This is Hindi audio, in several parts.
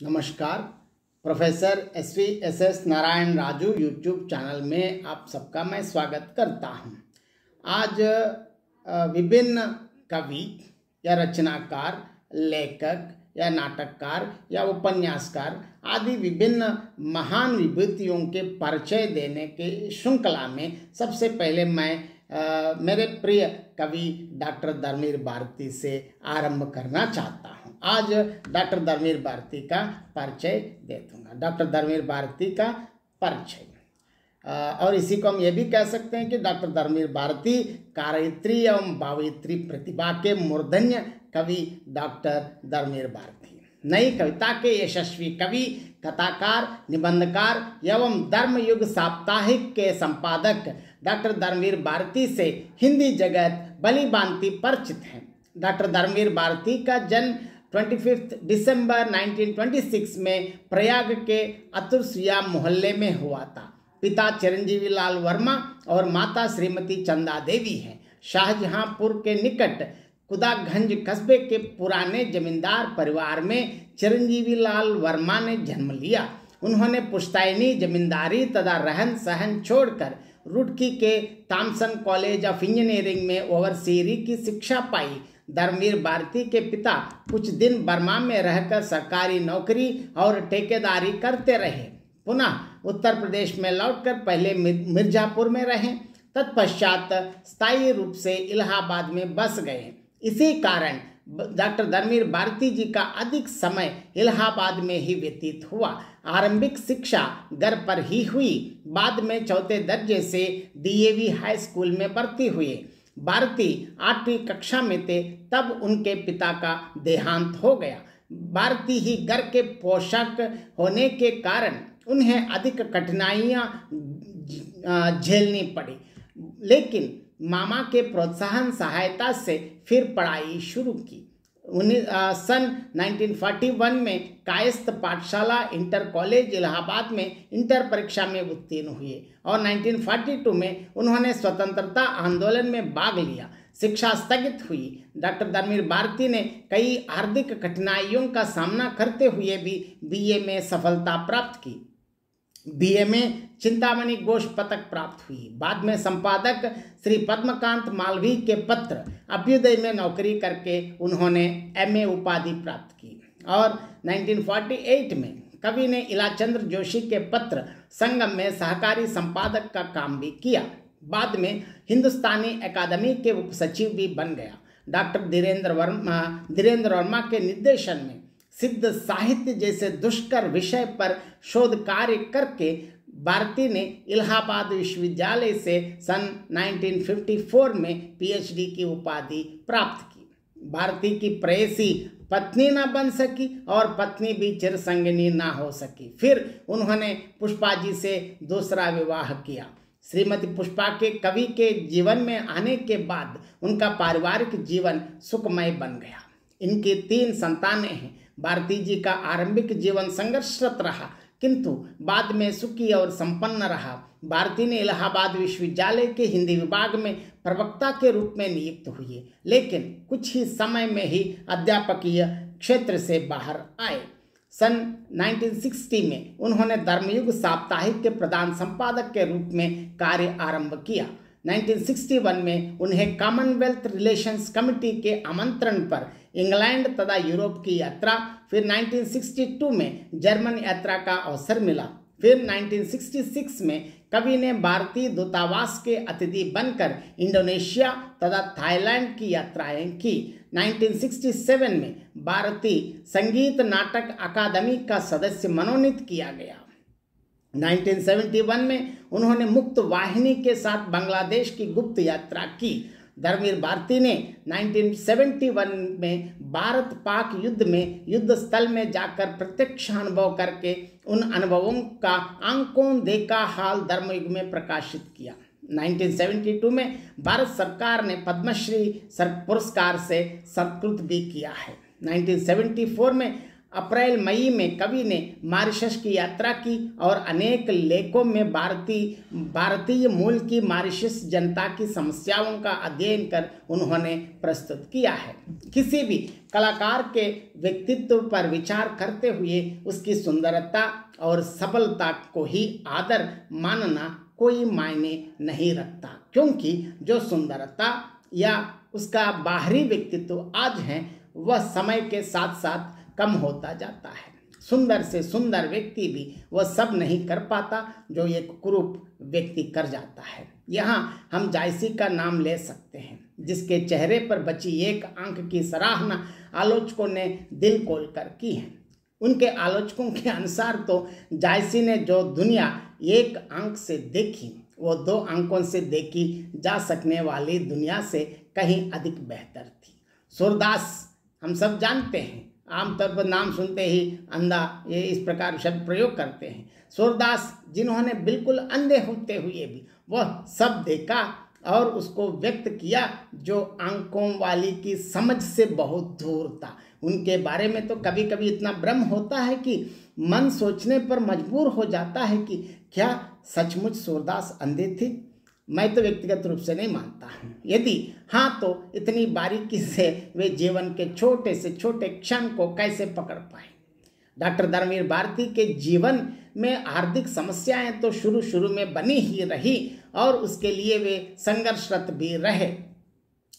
नमस्कार। Professor SV SS Narayan Raju YouTube channel में आप सबका मैं स्वागत करता हूं। आज विभिन्न कवि या रचनाकार, लेखक या नाटककार या उपन्यासकार आदि विभिन्न महान विभूतियों के परिचय देने के श्रृंखला में सबसे पहले मैं मेरे प्रिय कवि डॉक्टर धर्मवीर भारती से आरंभ करना चाहता हूँ। आज डॉक्टर धर्मवीर भारती का परिचय दे दूंगा। डॉक्टर धर्मवीर भारती का परिचय और इसी को हम ये भी कह सकते हैं कि डॉक्टर धर्मवीर भारती कार्यत्री एवं भावयित्री प्रतिभा के मूर्धन्य कवि डॉक्टर धर्मवीर भारती नई कविता के यशस्वी कवि, कथाकार, निबंधकार एवं धर्मयुग साप्ताहिक के संपादक डॉक्टर धर्मवीर भारती से हिंदी जगत भली भांति परिचित है। डॉक्टर धर्मवीर भारती का जन्म 25 दिसंबर 1926 में प्रयाग के अतुरसिया मोहल्ले में हुआ था। पिता चिरंजीवी लाल वर्मा और माता श्रीमती चंदा देवी हैं। शाहजहांपुर के निकट कुदागंज कस्बे के पुराने जमींदार परिवार में चिरंजीवी लाल वर्मा ने जन्म लिया। उन्होंने पुश्तैनी जमींदारी तथा रहन सहन छोड़कर रुड़की के थॉमसन कॉलेज ऑफ इंजीनियरिंग में ओवरसीरी की शिक्षा पाई। धर्मवीर भारती के पिता कुछ दिन बर्मा में रहकर सरकारी नौकरी और ठेकेदारी करते रहे। पुनः उत्तर प्रदेश में लौटकर पहले मिर्जापुर में रहे, तत्पश्चात स्थायी रूप से इलाहाबाद में बस गए। इसी कारण डॉक्टर धर्मवीर भारती जी का अधिक समय इलाहाबाद में ही व्यतीत हुआ। आरंभिक शिक्षा घर पर ही हुई। बाद में चौथे दर्जे से DAV हाई स्कूल में भर्ती हुए। भारती 8वीं कक्षा में थे तब उनके पिता का देहांत हो गया। भारती ही घर के पोषक होने के कारण उन्हें अधिक कठिनाइयां झेलनी पड़ी, लेकिन मामा के प्रोत्साहन सहायता से फिर पढ़ाई शुरू की। सन 1941 में कायस्थ पाठशाला इंटर कॉलेज इलाहाबाद में इंटर परीक्षा में उत्तीर्ण हुए और 1942 में उन्होंने स्वतंत्रता आंदोलन में भाग लिया। शिक्षा स्थगित हुई। डॉक्टर धर्मवीर भारती ने कई आर्थिक कठिनाइयों का सामना करते हुए भी BA में सफलता प्राप्त की। BA में चिंतामणि घोष पदक प्राप्त हुई। बाद में संपादक श्री पद्मकांत मालवीय के पत्र अभ्युदय में नौकरी करके उन्होंने MA उपाधि प्राप्त की और 1948 में कवि ने इलाचंद्र जोशी के पत्र संगम में सहकारी संपादक का काम भी किया। बाद में हिंदुस्तानी अकादमी के उप सचिव भी बन गया। डॉक्टर धीरेन्द्र वर्मा के निर्देशन में सिद्ध साहित्य जैसे दुष्कर विषय पर शोध कार्य करके भारती ने इलाहाबाद विश्वविद्यालय से सन 1954 में PhD की उपाधि प्राप्त की। भारती की प्रेयसी पत्नी न बन सकी और पत्नी भी चिरसंगिनी ना हो सकी। फिर उन्होंने पुष्पा जी से दूसरा विवाह किया। श्रीमती पुष्पा के कवि के जीवन में आने के बाद उनका पारिवारिक जीवन सुखमय बन गया। इनकी 3 संतानें हैं। भारती जी का आरंभिक जीवन संघर्षरत रहा, किंतु बाद में सुखी और संपन्न रहा। भारती ने इलाहाबाद विश्वविद्यालय के हिंदी विभाग में प्रवक्ता के रूप में नियुक्त हुए, लेकिन कुछ ही समय में ही अध्यापकीय क्षेत्र से बाहर आए। सन 1960 में उन्होंने धर्मयुग साप्ताहिक के प्रधान संपादक के रूप में कार्य आरंभ किया। 1961 में उन्हें कॉमनवेल्थ रिलेशंस कमेटी के आमंत्रण पर इंग्लैंड तथा यूरोप की यात्रा, फिर 1962 में जर्मन यात्रा का अवसर मिला। फिर 1966 में कवि ने भारतीय दूतावास के अतिथि बनकर इंडोनेशिया तथा थाईलैंड की यात्राएं की। 1967 में भारतीय संगीत नाटक अकादमी का सदस्य मनोनीत किया गया। 1971 में उन्होंने मुक्त वाहिनी के साथ बांग्लादेश की गुप्त यात्रा की। धर्मवीर भारती ने 1971 में भारत पाक युद्ध में युद्ध स्थल में जाकर प्रत्यक्ष अनुभव करके उन अनुभवों का आंखों देखा हाल धर्मयुग में प्रकाशित किया। 1972 में भारत सरकार ने पद्मश्री पुरस्कार से सत्कृत भी किया है। 1974 में अप्रैल मई में कवि ने मॉरिशस की यात्रा की और अनेक लेखों में भारतीय मूल की मॉरिशस जनता की समस्याओं का अध्ययन कर उन्होंने प्रस्तुत किया है। किसी भी कलाकार के व्यक्तित्व पर विचार करते हुए उसकी सुंदरता और सफलता को ही आदर मानना कोई मायने नहीं रखता, क्योंकि जो सुंदरता या उसका बाहरी व्यक्तित्व आज है वह समय के साथ साथ कम होता जाता है। सुंदर से सुंदर व्यक्ति भी वह सब नहीं कर पाता जो एक कुरूप व्यक्ति कर जाता है। यहाँ हम जायसी का नाम ले सकते हैं, जिसके चेहरे पर बची एक आंख की सराहना आलोचकों ने दिल खोल कर की है। उनके आलोचकों के अनुसार तो जायसी ने जो दुनिया एक आंख से देखी वो 2 आंखों से देखी जा सकने वाली दुनिया से कहीं अधिक बेहतर थी। सूरदास हम सब जानते हैं, आमतौर पर नाम सुनते ही अंधा ये इस प्रकार शब्द प्रयोग करते हैं। सूरदास जिन्होंने बिल्कुल अंधे होते हुए भी वह सब देखा और उसको व्यक्त किया जो आंखों वाली की समझ से बहुत दूर था। उनके बारे में तो कभी कभी इतना भ्रम होता है कि मन सोचने पर मजबूर हो जाता है कि क्या सचमुच सूरदास अंधे थे। मैं तो व्यक्तिगत रूप से नहीं मानता हूँ। यदि हाँ तो इतनी बारीकी से वे जीवन के छोटे से छोटे क्षण को कैसे पकड़ पाए। डॉक्टर धर्मवीर भारती के जीवन में आर्थिक समस्याएं तो शुरू में बनी ही रही और उसके लिए वे संघर्षरत भी रहे,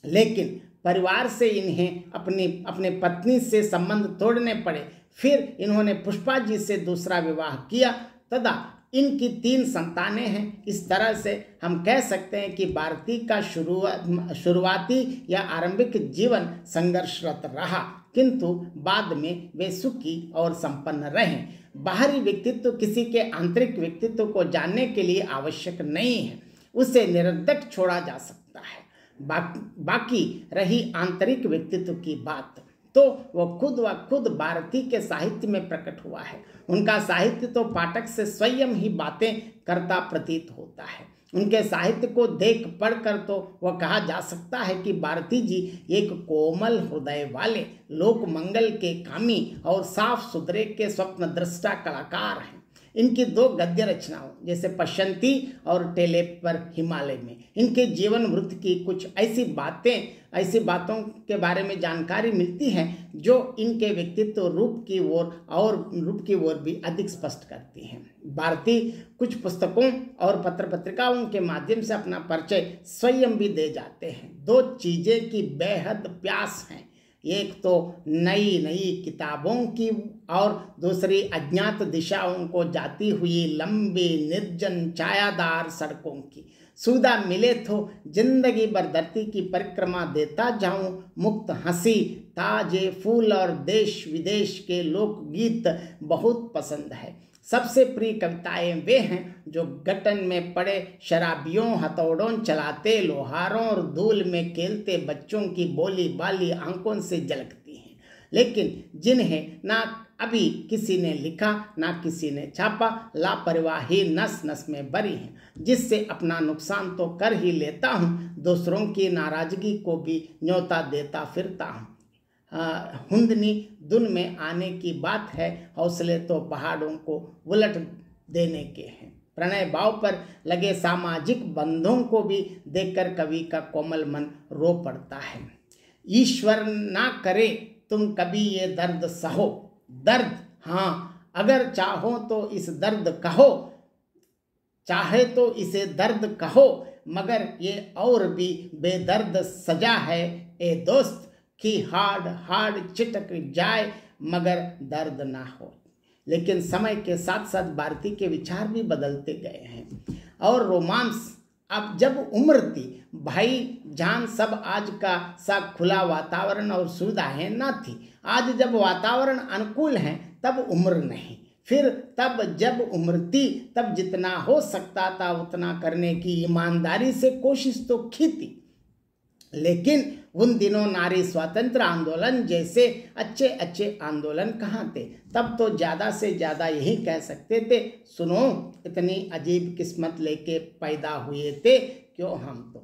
लेकिन परिवार से इन्हें अपने पत्नी से संबंध तोड़ने पड़े। फिर इन्होंने पुष्पा जी से दूसरा विवाह किया तथा इनकी 3 संतानें हैं। इस तरह से हम कह सकते हैं कि भारती का शुरुआती या आरंभिक जीवन संघर्षरत रहा, किंतु बाद में वे सुखी और संपन्न रहे। बाहरी व्यक्तित्व किसी के आंतरिक व्यक्तित्व को जानने के लिए आवश्यक नहीं है, उसे निरर्धक छोड़ा जा सकता है। बाकी रही आंतरिक व्यक्तित्व की बात तो वह खुद भारती के साहित्य में प्रकट हुआ है। उनका साहित्य तो पाठक से स्वयं ही बातें करता प्रतीत होता है। उनके साहित्य को देख पढ़कर तो वह कहा जा सकता है कि भारती जी एक कोमल हृदय वाले, लोक मंगल के कामी और साफ सुथरे के स्वप्न दृष्टा कलाकार हैं। इनकी 2 गद्य रचनाओं जैसे पश्यंती और टेले पर हिमालय में इनके जीवन वृत्त की कुछ ऐसी बातों के बारे में जानकारी मिलती है जो इनके व्यक्तित्व रूप की ओर भी अधिक स्पष्ट करती हैं। भारती कुछ पुस्तकों और पत्र पत्रिकाओं के माध्यम से अपना परिचय स्वयं भी दे जाते हैं। 2 चीजें की बेहद प्यास है, एक तो नई किताबों की और दूसरी अज्ञात दिशाओं को जाती हुई लंबी निर्जन छायादार सड़कों की। सुविधा मिले तो जिंदगी भर धरती की परिक्रमा देता जाऊं। मुक्त हंसी, ताजे फूल और देश विदेश के लोकगीत बहुत पसंद है। सबसे प्रिय कविताएं वे हैं जो गटन में पड़े शराबियों, हथौड़ों चलाते लोहारों और धूल में खेलते बच्चों की बोली बाली आंखों से झलकती हैं, लेकिन जिन्हें ना अभी किसी ने लिखा ना किसी ने छापा, लापरवाही नस नस में भरी है, जिससे अपना नुकसान तो कर ही लेता हूँ, दूसरों की नाराजगी को भी न्योता देता फिरता हूँ। हुंदनी धुन में आने की बात है, हौसले तो पहाड़ों को उलट देने के हैं। प्रणय भाव पर लगे सामाजिक बंधों को भी देखकर कवि का कोमल मन रो पड़ता है। ईश्वर ना करे तुम कभी ये दर्द सहो, दर्द हाँ अगर चाहो तो इस दर्द कहो, चाहे तो इसे दर्द कहो, मगर ये और भी बेदर्द सजा है ए दोस्त कि हार्ड चिटक जाए मगर दर्द ना हो। लेकिन समय के साथ साथ भारती के विचार भी बदलते गए हैं और रोमांस अब जब उम्र थी, भाई जान सब आज का सा खुला वातावरण और सुविधाएं न थी। आज जब वातावरण अनुकूल है तब उम्र नहीं, फिर तब जब उम्र थी तब जितना हो सकता था उतना करने की ईमानदारी से कोशिश तो की थी। लेकिन उन दिनों नारी स्वातंत्र आंदोलन जैसे अच्छे आंदोलन कहाँ थे। तब तो ज़्यादा से ज़्यादा यही कह सकते थे, सुनो इतनी अजीब किस्मत लेके पैदा हुए थे क्यों हम तुम।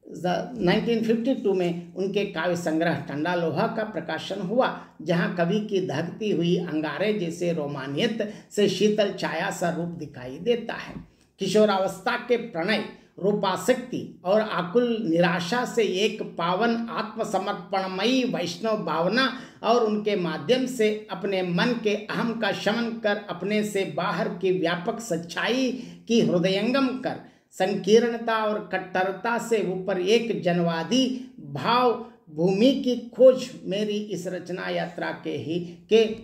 1952 में उनके काव्य संग्रह ठंडा लोहा का प्रकाशन हुआ, जहां कवि की दहकती हुई अंगारे जैसे रोमानियत से शीतल छाया सा रूप दिखाई देता है। किशोरावस्था के प्रणय, रूपासक्ति और आकुल निराशा से एक पावन आत्मसमर्पणमयी वैष्णव भावना और उनके माध्यम से अपने मन के अहम का शमन कर अपने से बाहर की व्यापक सच्चाई की हृदयंगम कर संकीर्णता और कट्टरता से ऊपर एक जनवादी भाव भूमि की खोज मेरी इस रचना यात्रा के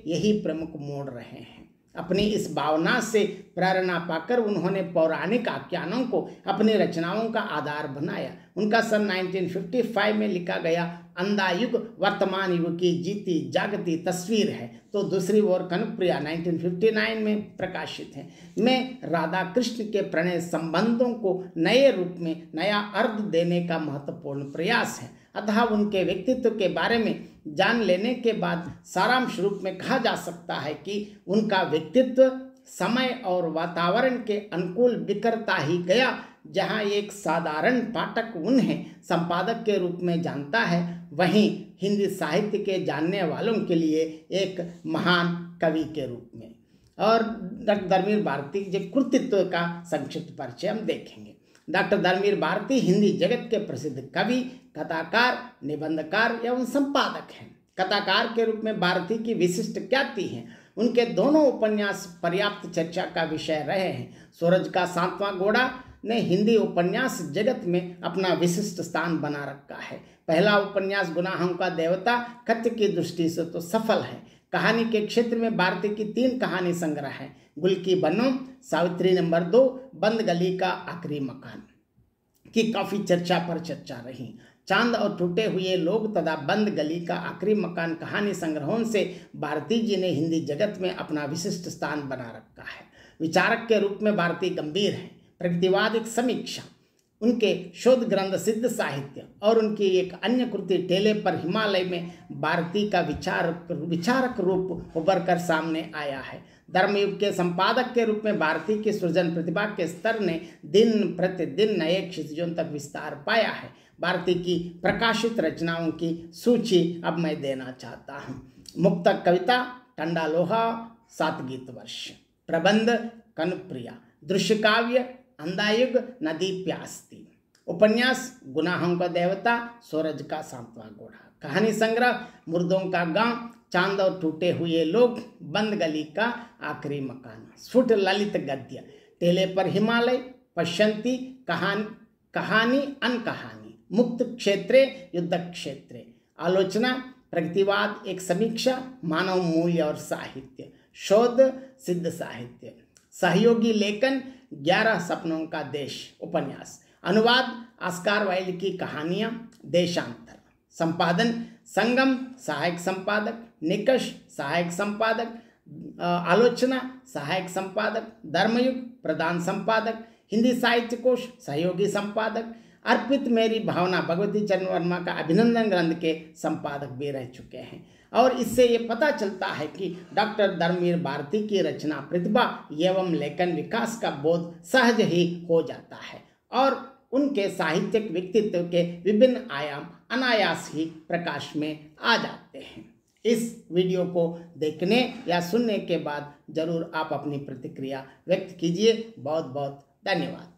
यही प्रमुख मोड़ रहे हैं। अपनी इस भावना से प्रेरणा पाकर उन्होंने पौराणिक आख्यानों को अपनी रचनाओं का आधार बनाया। उनका सन 1955 में लिखा गया अंधा युग वर्तमान युग की जीती जागती तस्वीर है, तो दूसरी ओर कनकप्रिया 1959 में प्रकाशित है। में राधा कृष्ण के प्रणय संबंधों को नए रूप में नया अर्थ देने का महत्वपूर्ण प्रयास है। अतः उनके व्यक्तित्व के बारे में जान लेने के बाद सारांश रूप में कहा जा सकता है कि उनका व्यक्तित्व समय और वातावरण के अनुकूल बिखरता ही गया। जहां एक साधारण पाठक उन्हें संपादक के रूप में जानता है, वहीं हिंदी साहित्य के जानने वालों के लिए एक महान कवि के रूप में। और डॉक्टर धर्मवीर भारती के कृतित्व का संक्षिप्त परिचय हम देखेंगे। डॉक्टर धर्मवीर भारती हिंदी जगत के प्रसिद्ध कवि, कथाकार, निबंधकार एवं संपादक हैं। कथाकार के रूप में भारती की विशिष्ट ख्याति है। उनके दोनों उपन्यास पर्याप्त चर्चा का विषय रहे हैं। सूरज का 7वां घोड़ा ने हिंदी उपन्यास जगत में अपना विशिष्ट स्थान बना रखा है। पहला उपन्यास गुनाहों का देवता कथ्य की दृष्टि से तो सफल है। कहानी के क्षेत्र में भारती की 3 कहानी संग्रह हैं, गुल की बनो, सावित्री नंबर 2, बंद गली का आखिरी मकान की काफी चर्चा पर चर्चा रही। चांद और टूटे हुए लोग तथा बंद गली का आखिरी मकान कहानी संग्रहों से भारती जी ने हिंदी जगत में अपना विशिष्ट स्थान बना रखा है। विचारक के रूप में भारती गंभीर है। प्रगतिवाद समीक्षा, उनके शोध ग्रंथ सिद्ध साहित्य और उनकी एक अन्य कृति टेले पर हिमालय में भारती का विचारक रूप उभर कर सामने आया है। धर्मयुग के संपादक के रूप में भारती की सृजन प्रतिभा के स्तर ने दिन प्रतिदिन नए क्षितिजों तक विस्तार पाया है। भारती की प्रकाशित रचनाओं की सूची अब मैं देना चाहता हूँ। मुक्तक कविता ठंडा लोहा 7 गीत वर्ष, प्रबंध कनकप्रिया, दृश्य काव्य अंधा युग नदी प्यासती, उपन्यास गुनाहों का देवता, सूरज का 7वां घोड़ा, कहानी संग्रह मुर्दों का गांव, चांद और टूटे हुए लोग, बंद गली का आखिरी मकान, स्फुट ललित गद्य, टेले पर हिमालय, पश्यंती, कहानी अनकहानी, मुक्त क्षेत्रे युद्ध क्षेत्रे, आलोचना प्रगतिवाद एक समीक्षा, मानव मूल्य और साहित्य, शोध सिद्ध साहित्य, सहयोगी लेखन 11 सपनों का देश उपन्यास, अनुवाद ऑस्कार वाइल्ड की कहानियां, देशांतर, संपादन संगम सहायक संपादक, निकष सहायक संपादक, आलोचना सहायक संपादक, धर्मयुग प्रधान संपादक, हिंदी साहित्य कोश सहयोगी संपादक, अर्पित मेरी भावना भगवती चरण वर्मा का अभिनंदन ग्रंथ के संपादक भी रह चुके हैं। और इससे ये पता चलता है कि डॉक्टर धर्मवीर भारती की रचना प्रतिभा एवं लेखन विकास का बोध सहज ही हो जाता है और उनके साहित्यिक व्यक्तित्व के विभिन्न आयाम अनायास ही प्रकाश में आ जाते हैं। इस वीडियो को देखने या सुनने के बाद जरूर आप अपनी प्रतिक्रिया व्यक्त कीजिए। बहुत बहुत धन्यवाद।